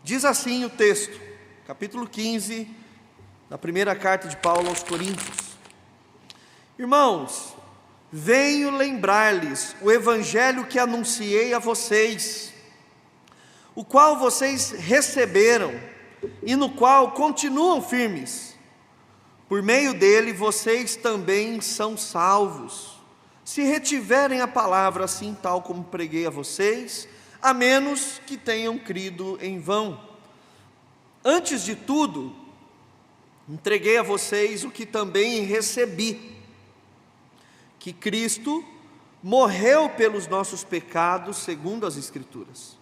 Diz assim o texto, capítulo 15, da primeira carta de Paulo aos Coríntios: Irmãos, venho lembrar-lhes o evangelho que anunciei a vocês, o qual vocês receberam e no qual continuam firmes. Por meio dele vocês também são salvos, se retiverem a palavra assim tal como preguei a vocês, a menos que tenham crido em vão. Antes de tudo, entreguei a vocês o que também recebi, que Cristo morreu pelos nossos pecados, segundo as Escrituras,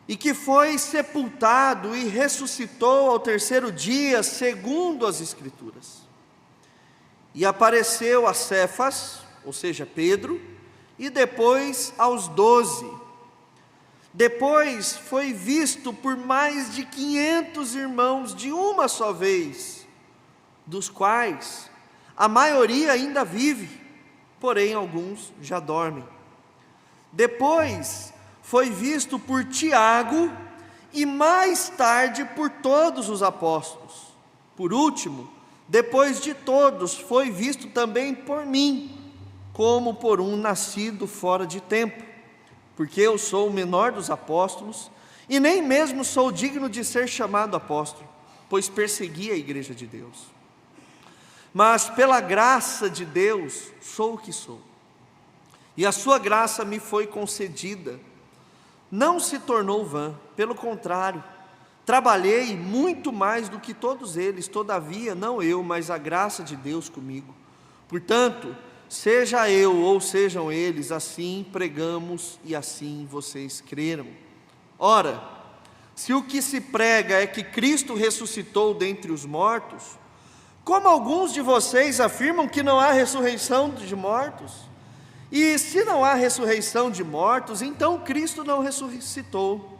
e que foi sepultado e ressuscitou ao terceiro dia, segundo as Escrituras, e apareceu a Cefas, ou seja, Pedro, e depois aos 12. Depois foi visto por mais de 500 irmãos de uma só vez, dos quais a maioria ainda vive, porém alguns já dormem. Depois foi visto por Tiago e mais tarde por todos os apóstolos. Por último, depois de todos, foi visto também por mim, como por um nascido fora de tempo, porque eu sou o menor dos apóstolos e nem mesmo sou digno de ser chamado apóstolo, pois persegui a igreja de Deus. Mas pela graça de Deus sou o que sou, e a sua graça me foi concedida, não se tornou vã, pelo contrário, trabalhei muito mais do que todos eles, todavia não eu, mas a graça de Deus comigo. Portanto, seja eu ou sejam eles, assim pregamos e assim vocês creram. Ora, se o que se prega é que Cristo ressuscitou dentre os mortos, como alguns de vocês afirmam que não há ressurreição de mortos? E se não há ressurreição de mortos, então Cristo não ressuscitou.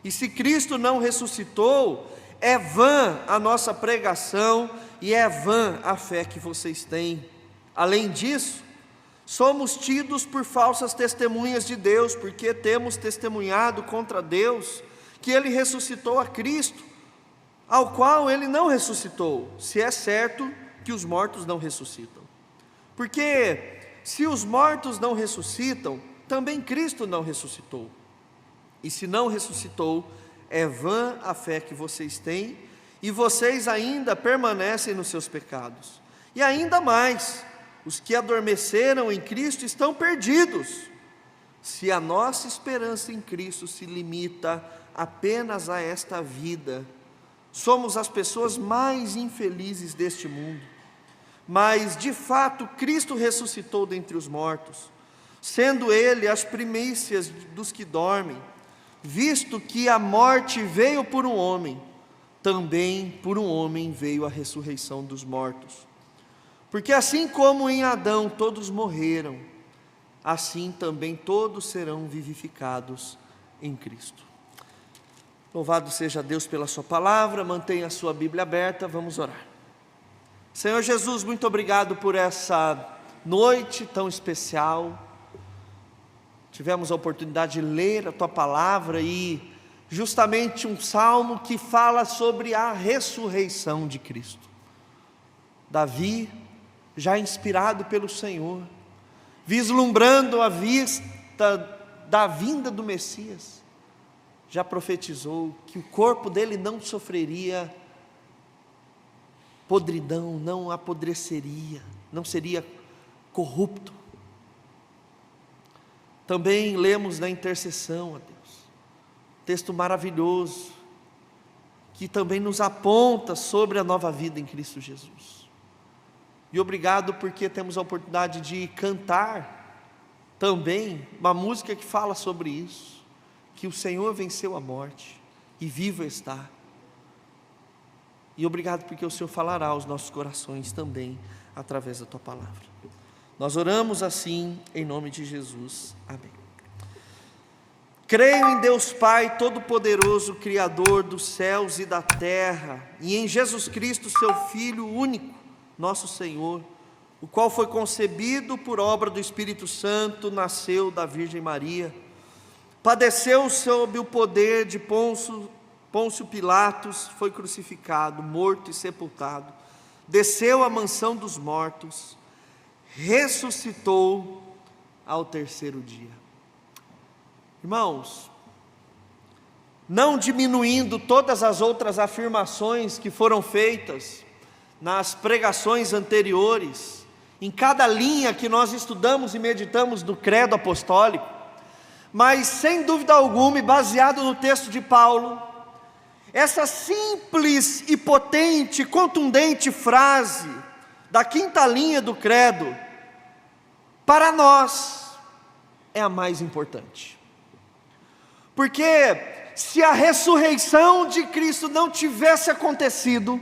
E se Cristo não ressuscitou, é vã a nossa pregação e é vã a fé que vocês têm. Além disso, somos tidos por falsas testemunhas de Deus, porque temos testemunhado contra Deus que Ele ressuscitou a Cristo, ao qual Ele não ressuscitou, se é certo que os mortos não ressuscitam. Porque se os mortos não ressuscitam, também Cristo não ressuscitou. E se não ressuscitou, é vã a fé que vocês têm, e vocês ainda permanecem nos seus pecados. E ainda mais, os que adormeceram em Cristo estão perdidos. Se a nossa esperança em Cristo se limita apenas a esta vida, somos as pessoas mais infelizes deste mundo. Mas, de fato, Cristo ressuscitou dentre os mortos, sendo Ele as primícias dos que dormem, visto que a morte veio por um homem, também por um homem veio a ressurreição dos mortos. Porque assim como em Adão todos morreram, assim também todos serão vivificados em Cristo. Louvado seja Deus pela sua palavra. Mantenha a sua Bíblia aberta, vamos orar. Senhor Jesus, muito obrigado por essa noite tão especial. Tivemos a oportunidade de ler a tua palavra e justamente um salmo que fala sobre a ressurreição de Cristo. Davi, já inspirado pelo Senhor, vislumbrando a vista da vinda do Messias, já profetizou que o corpo dele não sofreria podridão, não apodreceria, não seria corrupto. Também lemos na intercessão a Deus, texto maravilhoso, que também nos aponta sobre a nova vida em Cristo Jesus. E obrigado porque temos a oportunidade de cantar também uma música que fala sobre isso, que o Senhor venceu a morte e vivo está. E obrigado porque o Senhor falará aos nossos corações também através da tua palavra. Nós oramos assim em nome de Jesus. Amém. Creio em Deus Pai Todo-Poderoso, Criador dos céus e da terra, e em Jesus Cristo, seu Filho único, nosso Senhor, o qual foi concebido por obra do Espírito Santo, nasceu da Virgem Maria, padeceu sob o poder de Pôncio Pôncio Pilatos foi crucificado, morto e sepultado, desceu à mansão dos mortos, ressuscitou ao terceiro dia. Irmãos, não diminuindo todas as outras afirmações que foram feitas nas pregações anteriores, em cada linha que nós estudamos e meditamos do credo apostólico, mas sem dúvida alguma, e baseado no texto de Paulo, essa simples e potente, contundente frase da quinta linha do credo, para nós é a mais importante. Porque se a ressurreição de Cristo não tivesse acontecido,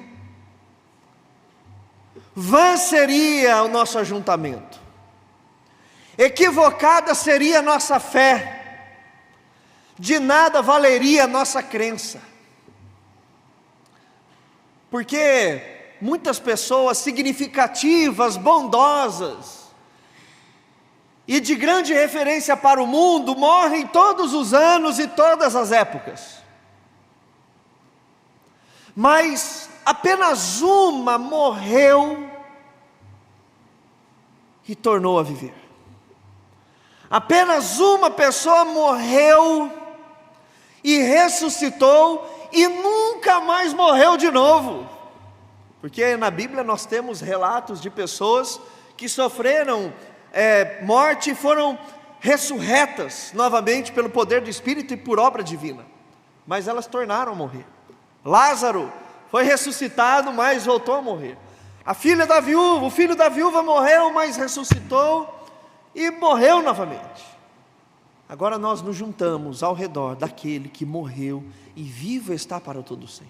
vã seria o nosso ajuntamento, equivocada seria a nossa fé, de nada valeria a nossa crença. Porque muitas pessoas significativas, bondosas e de grande referência para o mundo morrem todos os anos e todas as épocas. Mas apenas uma morreu e tornou a viver. Apenas uma pessoa morreu e ressuscitou e nunca mais morreu de novo. Porque na Bíblia nós temos relatos de pessoas que sofreram morte e foram ressurretas novamente pelo poder do Espírito e por obra divina, mas elas tornaram a morrer. Lázaro foi ressuscitado, mas voltou a morrer. A filha da viúva, o filho da viúva morreu, mas ressuscitou e morreu novamente. Agora nós nos juntamos ao redor daquele que morreu e vivo está para todo sempre.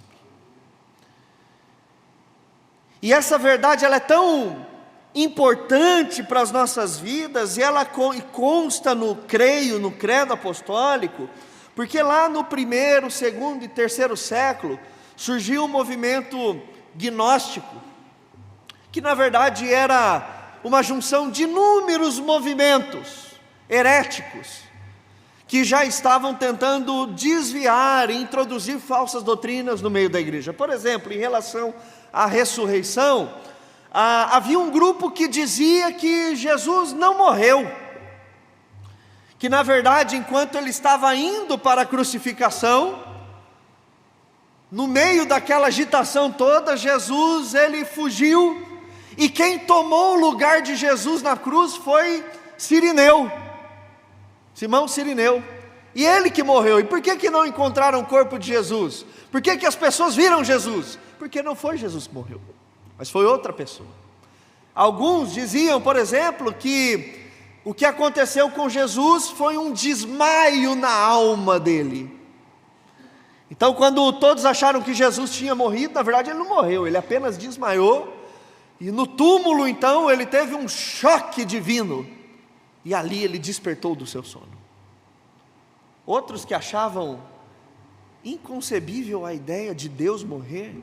E essa verdade ela é tão importante para as nossas vidas, e ela consta no credo apostólico, porque lá no primeiro, segundo e terceiro século, surgiu um movimento gnóstico, que na verdade era uma junção de inúmeros movimentos heréticos, que já estavam tentando desviar e introduzir falsas doutrinas no meio da igreja. Por exemplo, em relação à ressurreição, havia um grupo que dizia que Jesus não morreu, que na verdade enquanto ele estava indo para a crucificação, no meio daquela agitação toda, Jesus ele fugiu, e quem tomou o lugar de Jesus na cruz foi Simão Cirineu, e ele que morreu. E por que não encontraram o corpo de Jesus? Por que as pessoas viram Jesus? Porque não foi Jesus que morreu, mas foi outra pessoa. Alguns diziam, por exemplo, que o que aconteceu com Jesus foi um desmaio na alma dele. Então quando todos acharam que Jesus tinha morrido, na verdade ele não morreu, ele apenas desmaiou, e no túmulo então ele teve um choque divino, e ali ele despertou do seu sono. Outros que achavam inconcebível a ideia de Deus morrer,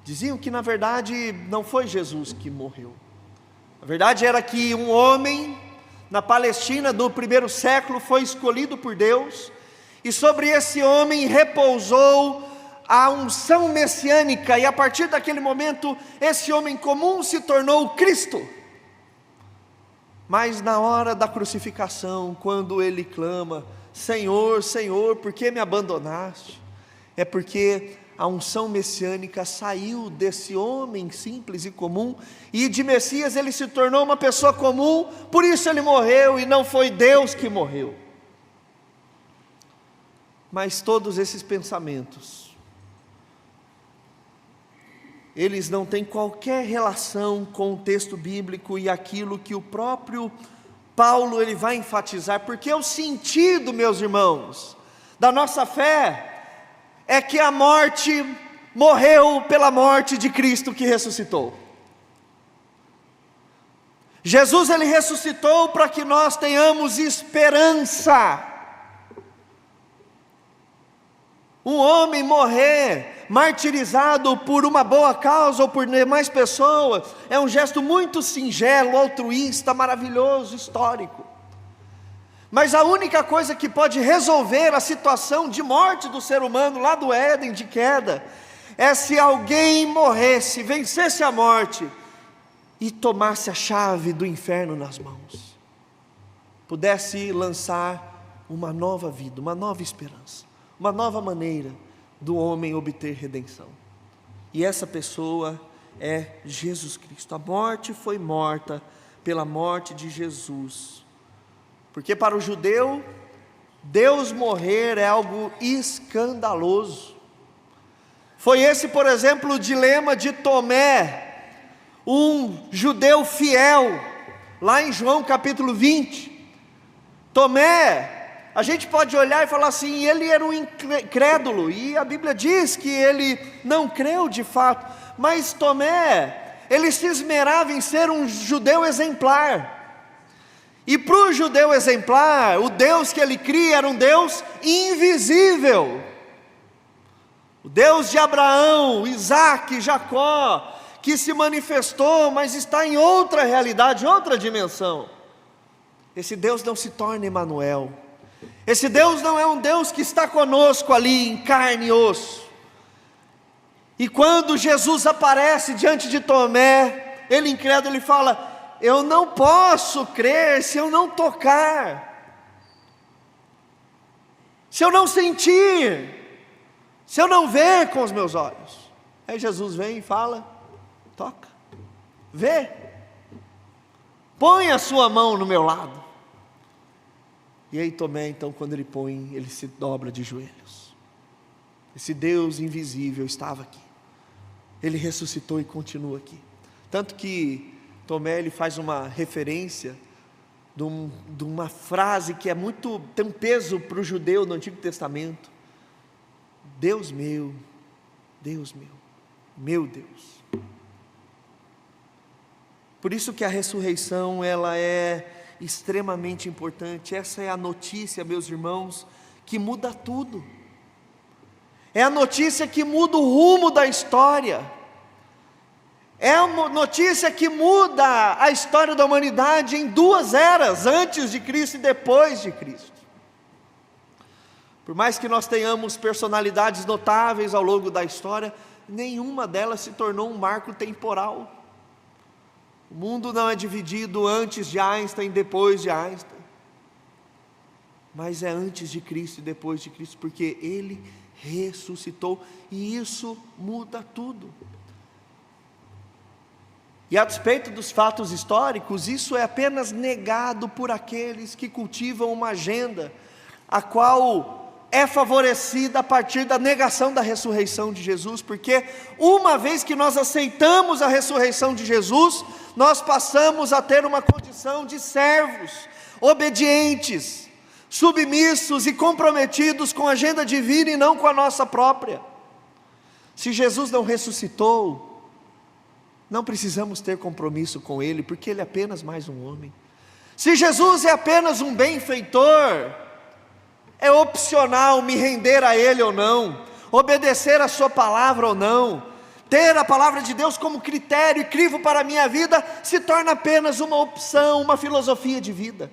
diziam que na verdade não foi Jesus que morreu. A verdade era que um homem na Palestina do primeiro século foi escolhido por Deus, e sobre esse homem repousou a unção messiânica, e a partir daquele momento esse homem comum se tornou Cristo. Mas na hora da crucificação, quando ele clama: Senhor, Senhor, por que me abandonaste? É porque a unção messiânica saiu desse homem simples e comum, e de Messias ele se tornou uma pessoa comum, por isso ele morreu, e não foi Deus que morreu. Mas todos esses pensamentos, eles não têm qualquer relação com o texto bíblico e aquilo que o próprio Paulo ele vai enfatizar, porque o sentido, meus irmãos, da nossa fé é que a morte morreu pela morte de Cristo que ressuscitou. Jesus ele ressuscitou para que nós tenhamos esperança. Um homem morrer martirizado por uma boa causa ou por demais pessoas é um gesto muito singelo, altruísta, maravilhoso, histórico. Mas a única coisa que pode resolver a situação de morte do ser humano lá do Éden, de queda, é se alguém morresse, vencesse a morte e tomasse a chave do inferno nas mãos, pudesse lançar uma nova vida, uma nova esperança, uma nova maneira do homem obter redenção. E essa pessoa é Jesus Cristo. A morte foi morta pela morte de Jesus, porque para o judeu, Deus morrer é algo escandaloso. Foi esse, por exemplo, o dilema de Tomé, um judeu fiel, lá em João capítulo 20. Tomé, a gente pode olhar e falar assim, ele era um incrédulo, e a Bíblia diz que ele não creu de fato, mas Tomé, ele se esmerava em ser um judeu exemplar. E para o judeu exemplar, o Deus que ele cria era um Deus invisível. O Deus de Abraão, Isaac, Jacó, que se manifestou, mas está em outra realidade, outra dimensão. Esse Deus não se torna Emanuel. Esse Deus não é um Deus que está conosco ali em carne e osso. E quando Jesus aparece diante de Tomé, ele incrédulo, ele fala: eu não posso crer se eu não tocar, se eu não sentir, se eu não ver com os meus olhos. Aí Jesus vem e fala: toca, vê, põe a sua mão no meu lado. E aí Tomé, então, quando ele põe, ele se dobra de joelhos. Esse Deus invisível estava aqui, ele ressuscitou e continua aqui. Tanto que Tomé, ele faz uma referência de uma frase que tem um peso para o judeu no Antigo Testamento: Deus meu, meu Deus. Por isso que a ressurreição, ela é extremamente importante. Essa é a notícia, meus irmãos, que muda tudo. É a notícia que muda o rumo da história. É uma notícia que muda a história da humanidade em duas eras, antes de Cristo e depois de Cristo. Por mais que nós tenhamos personalidades notáveis ao longo da história, nenhuma delas se tornou um marco temporal. O mundo não é dividido antes de Einstein e depois de Einstein, mas é antes de Cristo e depois de Cristo, porque Ele ressuscitou, e isso muda tudo. E a despeito dos fatos históricos, isso é apenas negado por aqueles que cultivam uma agenda, a qual é favorecida a partir da negação da ressurreição de Jesus, porque uma vez que nós aceitamos a ressurreição de Jesus, nós passamos a ter uma condição de servos, obedientes, submissos e comprometidos com a agenda divina e não com a nossa própria. Se Jesus não ressuscitou, não precisamos ter compromisso com Ele, porque Ele é apenas mais um homem. Se Jesus é apenas um benfeitor, é opcional me render a Ele ou não, obedecer a sua palavra ou não, ter a palavra de Deus como critério e crivo para a minha vida, se torna apenas uma opção, uma filosofia de vida.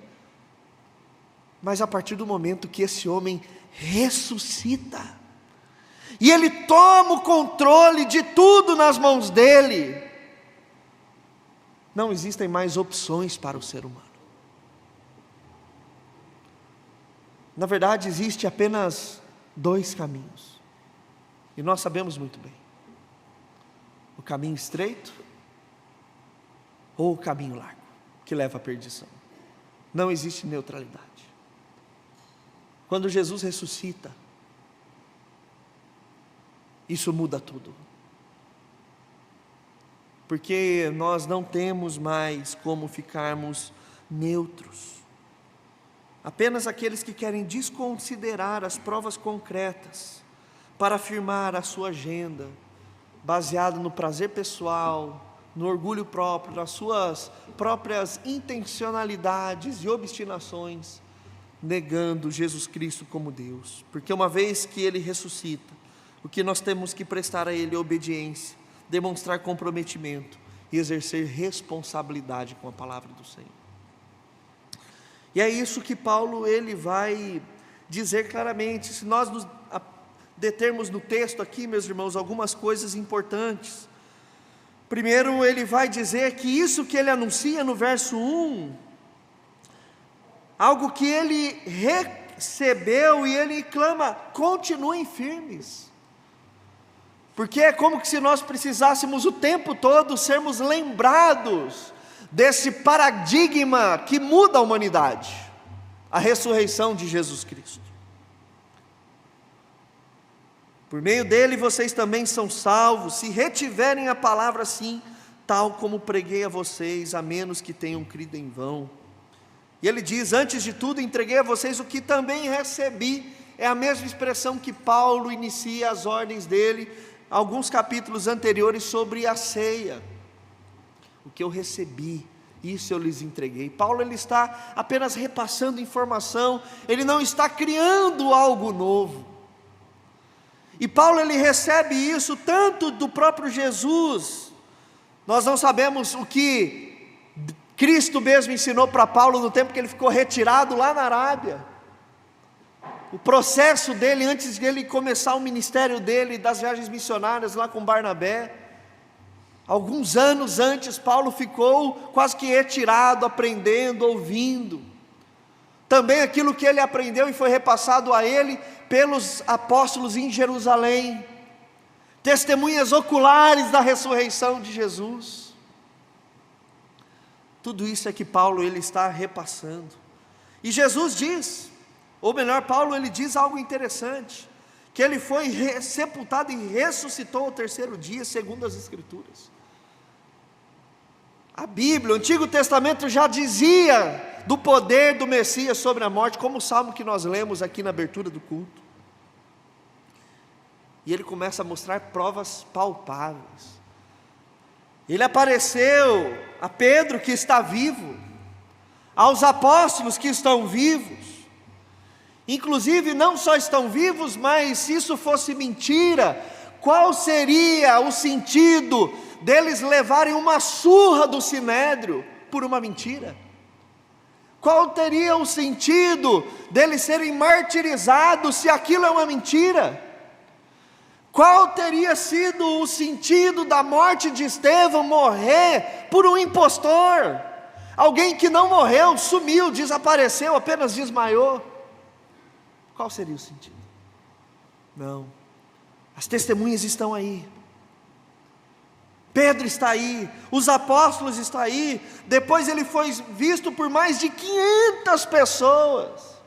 Mas a partir do momento que esse homem ressuscita, e ele toma o controle de tudo nas mãos dele, não existem mais opções para o ser humano. Na verdade, existe apenas dois caminhos, e nós sabemos muito bem: o caminho estreito ou o caminho largo, que leva à perdição. Não existe neutralidade. Quando Jesus ressuscita, isso muda tudo, porque nós não temos mais como ficarmos neutros. Apenas aqueles que querem desconsiderar as provas concretas para afirmar a sua agenda, baseado no prazer pessoal, no orgulho próprio, nas suas próprias intencionalidades e obstinações, negando Jesus Cristo como Deus. Porque uma vez que Ele ressuscita, o que nós temos que prestar a Ele é obediência, demonstrar comprometimento e exercer responsabilidade com a palavra do Senhor. E é isso que Paulo ele vai dizer claramente. Se nós nos determos no texto aqui, meus irmãos, algumas coisas importantes. Primeiro, ele vai dizer que isso que ele anuncia no verso 1, algo que ele recebeu, e ele clama: continuem firmes. Porque é como se nós precisássemos o tempo todo sermos lembrados desse paradigma que muda a humanidade, a ressurreição de Jesus Cristo. Por meio dele vocês também são salvos, se retiverem a palavra assim, tal como preguei a vocês, a menos que tenham crido em vão. E ele diz: antes de tudo entreguei a vocês o que também recebi. É a mesma expressão que Paulo inicia as ordens dele, alguns capítulos anteriores, sobre a ceia. O que eu recebi, isso eu lhes entreguei. Paulo ele está apenas repassando informação, ele não está criando algo novo. E Paulo ele recebe isso tanto do próprio Jesus. Nós não sabemos o que Cristo mesmo ensinou para Paulo no tempo que ele ficou retirado lá na Arábia. O processo dele antes de ele começar o ministério dele, das viagens missionárias lá com Barnabé. Alguns anos antes, Paulo ficou quase que retirado, aprendendo, ouvindo. Também aquilo que ele aprendeu e foi repassado a ele pelos apóstolos em Jerusalém, testemunhas oculares da ressurreição de Jesus. Tudo isso é que Paulo ele está repassando. E Jesus diz, ou melhor, Paulo ele diz algo interessante, que ele foi sepultado e ressuscitou ao terceiro dia, segundo as Escrituras. A Bíblia, o Antigo Testamento já dizia do poder do Messias sobre a morte, como o salmo que nós lemos aqui na abertura do culto. E ele começa a mostrar provas palpáveis. Ele apareceu a Pedro, que está vivo, aos apóstolos que estão vivos. Inclusive não só estão vivos, mas se isso fosse mentira, qual seria o sentido deles levarem uma surra do Sinédrio por uma mentira? Qual teria o sentido deles serem martirizados se aquilo é uma mentira? Qual teria sido o sentido da morte de Estevão morrer por um impostor? Alguém que não morreu, sumiu, desapareceu, apenas desmaiou. Qual seria o sentido? Não, as testemunhas estão aí. Pedro está aí, os apóstolos estão aí. Depois ele foi visto por mais de 500 pessoas,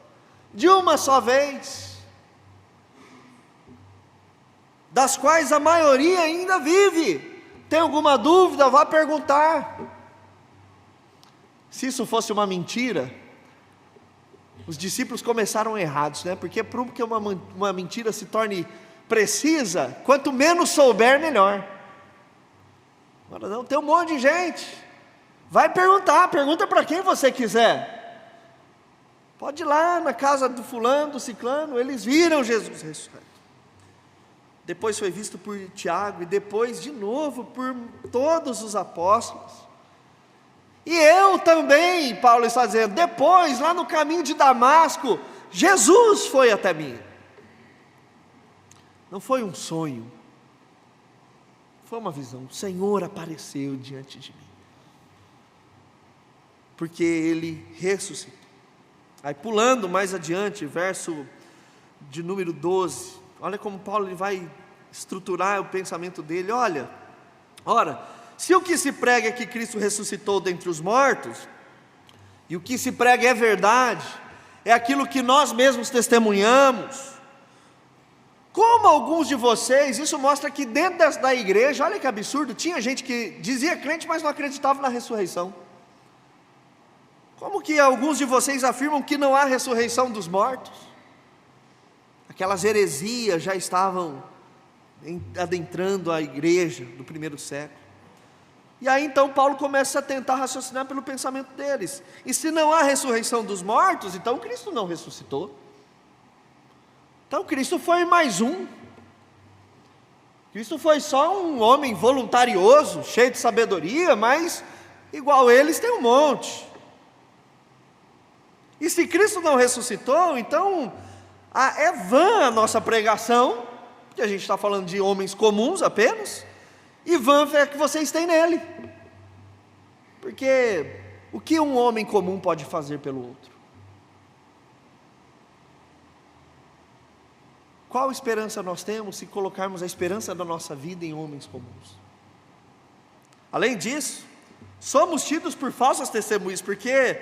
de uma só vez, das quais a maioria ainda vive. Tem alguma dúvida? Vá perguntar. Se isso fosse uma mentira, os discípulos começaram errados, né? Porque para que uma mentira se torne precisa, quanto menos souber, melhor. Agora não, tem um monte de gente. Vai perguntar, pergunta para quem você quiser. Pode ir lá na casa do fulano, do ciclano, eles viram Jesus ressurreto. Depois foi visto por Tiago, e depois de novo por todos os apóstolos. E eu também, Paulo está dizendo, depois lá no caminho de Damasco, Jesus foi até mim. Não foi um sonho, foi uma visão. O Senhor apareceu diante de mim, porque Ele ressuscitou. Aí pulando mais adiante, verso de número 12, olha como Paulo ele vai estruturar o pensamento dele. Ora, se o que se prega é que Cristo ressuscitou dentre os mortos, e o que se prega é verdade, é aquilo que nós mesmos testemunhamos, como alguns de vocês, isso mostra que dentro da igreja, olha que absurdo, tinha gente que dizia crente, mas não acreditava na ressurreição. Como que alguns de vocês afirmam que não há ressurreição dos mortos? Aquelas heresias já estavam adentrando a igreja do primeiro século. E aí então Paulo começa a tentar raciocinar pelo pensamento deles. E se não há ressurreição dos mortos, então Cristo não ressuscitou. Então Cristo foi mais um. Cristo foi só um homem voluntarioso, cheio de sabedoria, mas igual eles tem um monte. E se Cristo não ressuscitou, então é vã a nossa pregação, que a gente está falando de homens comuns apenas, e vã é que vocês têm nele. Porque o que um homem comum pode fazer pelo outro? Qual esperança nós temos se colocarmos a esperança da nossa vida em homens comuns? Além disso, somos tidos por falsas testemunhas, porque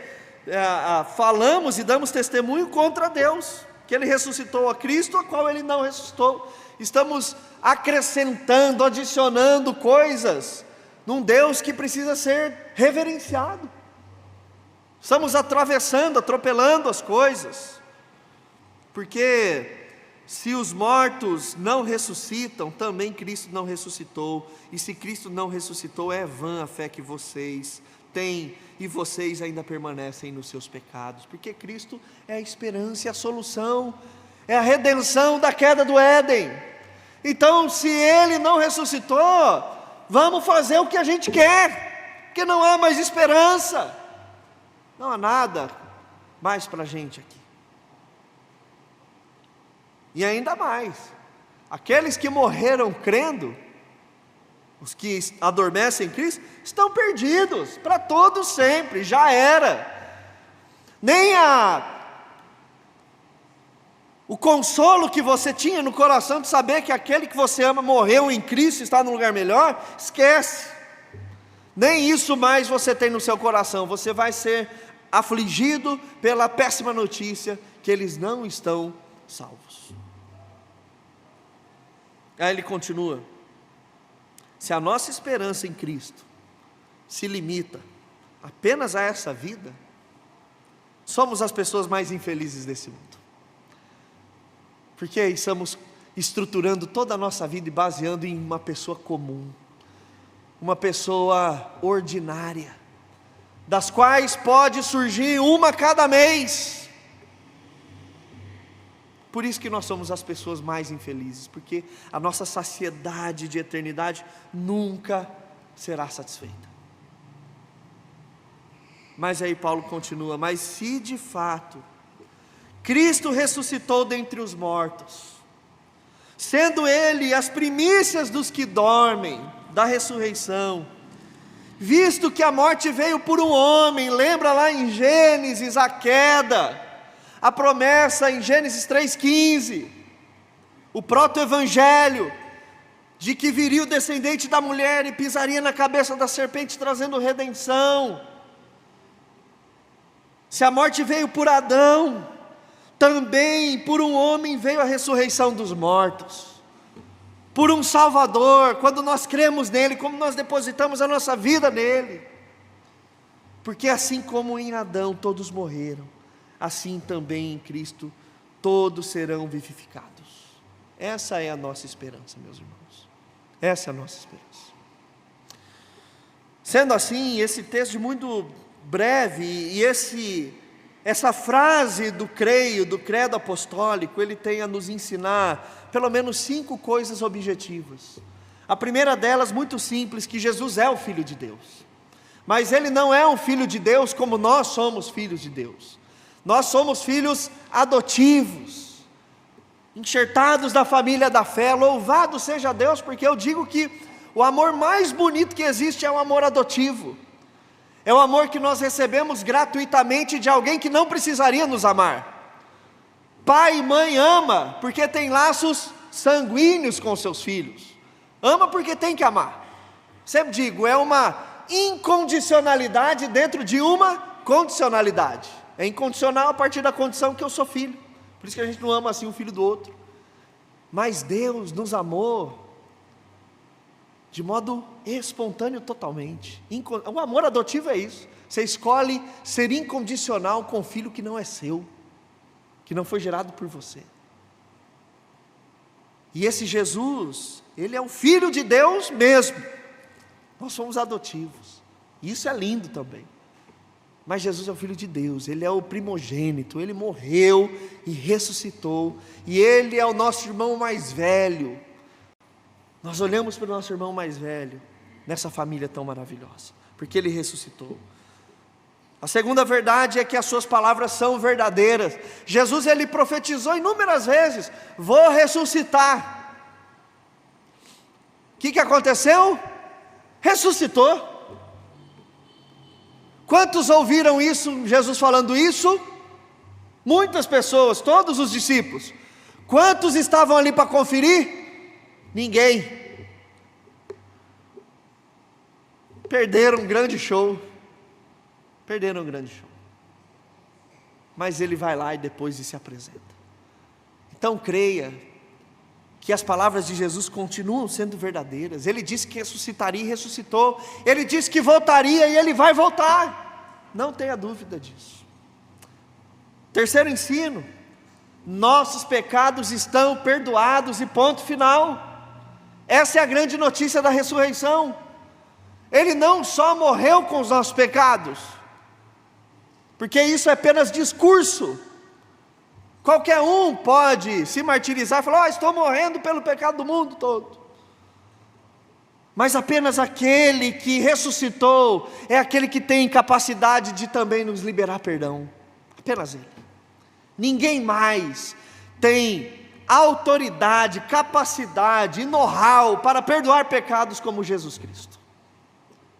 falamos e damos testemunho contra Deus, que Ele ressuscitou a Cristo, a qual Ele não ressuscitou. Estamos acrescentando, adicionando coisas num Deus que precisa ser reverenciado. Estamos atropelando as coisas, porque se os mortos não ressuscitam, também Cristo não ressuscitou, e se Cristo não ressuscitou, é vã a fé que vocês têm, e vocês ainda permanecem nos seus pecados, porque Cristo é a esperança e a solução, é a redenção da queda do Éden. Então, se Ele não ressuscitou, vamos fazer o que a gente quer, porque não há mais esperança, não há nada mais para a gente aqui. E ainda mais, aqueles que morreram crendo, os que adormecem em Cristo, estão perdidos para todos sempre, já era. Nem o consolo que você tinha no coração de saber que aquele que você ama morreu em Cristo e está num lugar melhor, esquece. Nem isso mais você tem no seu coração, você vai ser afligido pela péssima notícia que eles não estão salvos. Aí ele continua: se a nossa esperança em Cristo se limita apenas a essa vida, somos as pessoas mais infelizes desse mundo, porque estamos estruturando toda a nossa vida e baseando em uma pessoa comum, uma pessoa ordinária, das quais pode surgir uma a cada mês. Por isso que nós somos as pessoas mais infelizes, porque a nossa saciedade de eternidade nunca será satisfeita. Mas aí Paulo continua: mas se de fato Cristo ressuscitou dentre os mortos, sendo Ele as primícias dos que dormem, da ressurreição, visto que a morte veio por um homem, lembra lá em Gênesis a queda, a promessa em Gênesis 3,15, o proto-evangelho, de que viria o descendente da mulher e pisaria na cabeça da serpente, trazendo redenção. Se a morte veio por Adão, também por um homem veio a ressurreição dos mortos, por um Salvador, quando nós cremos nele, como nós depositamos a nossa vida nele, porque assim como em Adão todos morreram, assim também em Cristo todos serão vivificados. Essa é a nossa esperança, meus irmãos, essa é a nossa esperança. Sendo assim, esse texto muito breve, e essa frase do credo apostólico, ele tem a nos ensinar pelo menos 5 coisas objetivas. A primeira delas, muito simples, que Jesus é o Filho de Deus, mas Ele não é um Filho de Deus como nós somos filhos de Deus. Nós somos filhos adotivos, enxertados da família da fé. Louvado seja Deus, porque eu digo que o amor mais bonito que existe é o amor adotivo. É o amor que nós recebemos gratuitamente de alguém que não precisaria nos amar. Pai e mãe ama porque tem laços sanguíneos com seus filhos. Ama porque tem que amar. Sempre digo, é uma incondicionalidade dentro de uma condicionalidade. É incondicional a partir da condição que eu sou filho. Por isso que a gente não ama assim um filho do outro. Mas Deus nos amou de modo espontâneo totalmente. O amor adotivo é isso. Você escolhe ser incondicional com um filho que não é seu, que não foi gerado por você. E esse Jesus, Ele é o Filho de Deus mesmo. Nós somos adotivos. Isso é lindo também. Mas Jesus é o Filho de Deus, Ele é o primogênito, Ele morreu e ressuscitou, e Ele é o nosso irmão mais velho. Nós olhamos para o nosso irmão mais velho, nessa família tão maravilhosa, porque Ele ressuscitou. A segunda verdade é que as suas palavras são verdadeiras. Jesus, ele profetizou inúmeras vezes: vou ressuscitar. O que aconteceu? Ressuscitou. Quantos ouviram isso, Jesus falando isso? Muitas pessoas, todos os discípulos. Quantos estavam ali para conferir? Ninguém. Perderam um grande show. Perderam um grande show. Mas ele vai lá e depois se apresenta. Então creia que as palavras de Jesus continuam sendo verdadeiras. Ele disse que ressuscitaria e ressuscitou. Ele disse que voltaria e ele vai voltar. Não tenha dúvida disso. Terceiro ensino: nossos pecados estão perdoados e ponto final. Essa é a grande notícia da ressurreição. Ele não só morreu com os nossos pecados, porque isso é apenas discurso. Qualquer um pode se martirizar e falar: estou morrendo pelo pecado do mundo todo. Mas apenas aquele que ressuscitou é aquele que tem capacidade de também nos liberar perdão. Apenas ele. Ninguém mais tem autoridade, capacidade e know-how para perdoar pecados como Jesus Cristo.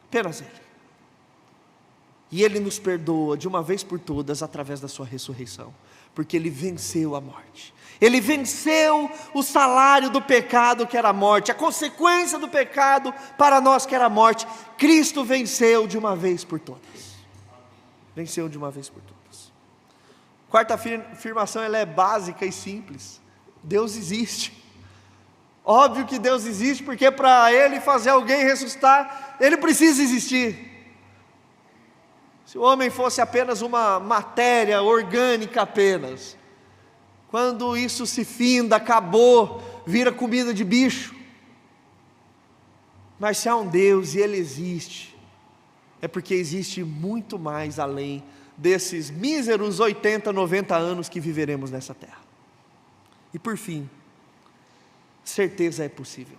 Apenas ele. E ele nos perdoa de uma vez por todas através da sua ressurreição, porque ele venceu a morte. Ele venceu o salário do pecado, que era a morte, a consequência do pecado para nós, que era a morte. Cristo venceu de uma vez por todas. Venceu de uma vez por todas. Quarta afirmação, ela é básica e simples: Deus existe. Óbvio que Deus existe, porque para Ele fazer alguém ressuscitar, Ele precisa existir. Se o homem fosse apenas uma matéria orgânica apenas, quando isso se finda, acabou, vira comida de bicho. Mas se há um Deus e Ele existe, é porque existe muito mais além desses míseros 80, 90 anos que viveremos nessa terra. E por fim, certeza é possível.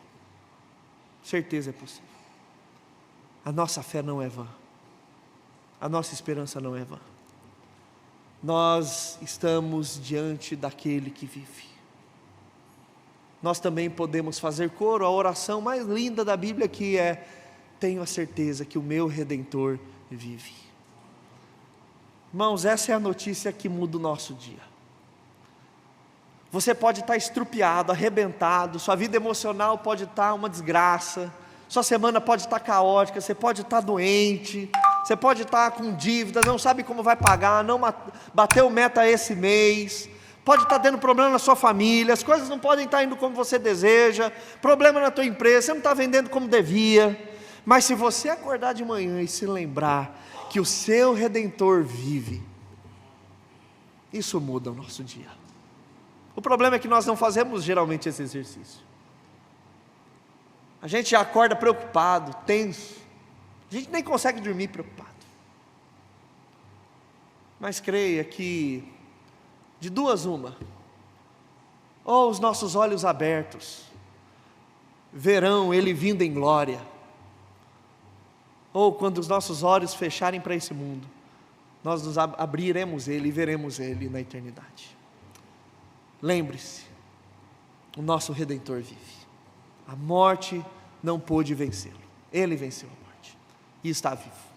Certeza é possível. A nossa fé não é vã. A nossa esperança não é vã. Nós estamos diante daquele que vive. Nós também podemos fazer coro a oração mais linda da Bíblia, que é: tenho a certeza que o meu Redentor vive. Irmãos, essa é a notícia que muda o nosso dia. Você pode estar estrupiado, arrebentado, sua vida emocional pode estar uma desgraça, sua semana pode estar caótica, você pode estar doente, você pode estar com dívida, não sabe como vai pagar, não bateu meta esse mês, pode estar tendo problema na sua família, as coisas não podem estar indo como você deseja, problema na tua empresa, você não está vendendo como devia. Mas se você acordar de manhã e se lembrar que o seu Redentor vive, isso muda o nosso dia. O problema é que nós não fazemos geralmente esse exercício. A gente já acorda preocupado, tenso, a gente nem consegue dormir preocupado. Mas creia que de duas uma: ou os nossos olhos abertos verão Ele vindo em glória, ou quando os nossos olhos fecharem para esse mundo, nós nos abriremos Ele e veremos Ele na eternidade. Lembre-se, o nosso Redentor vive. A morte não pôde vencê-lo. Ele venceu a morte e está vivo.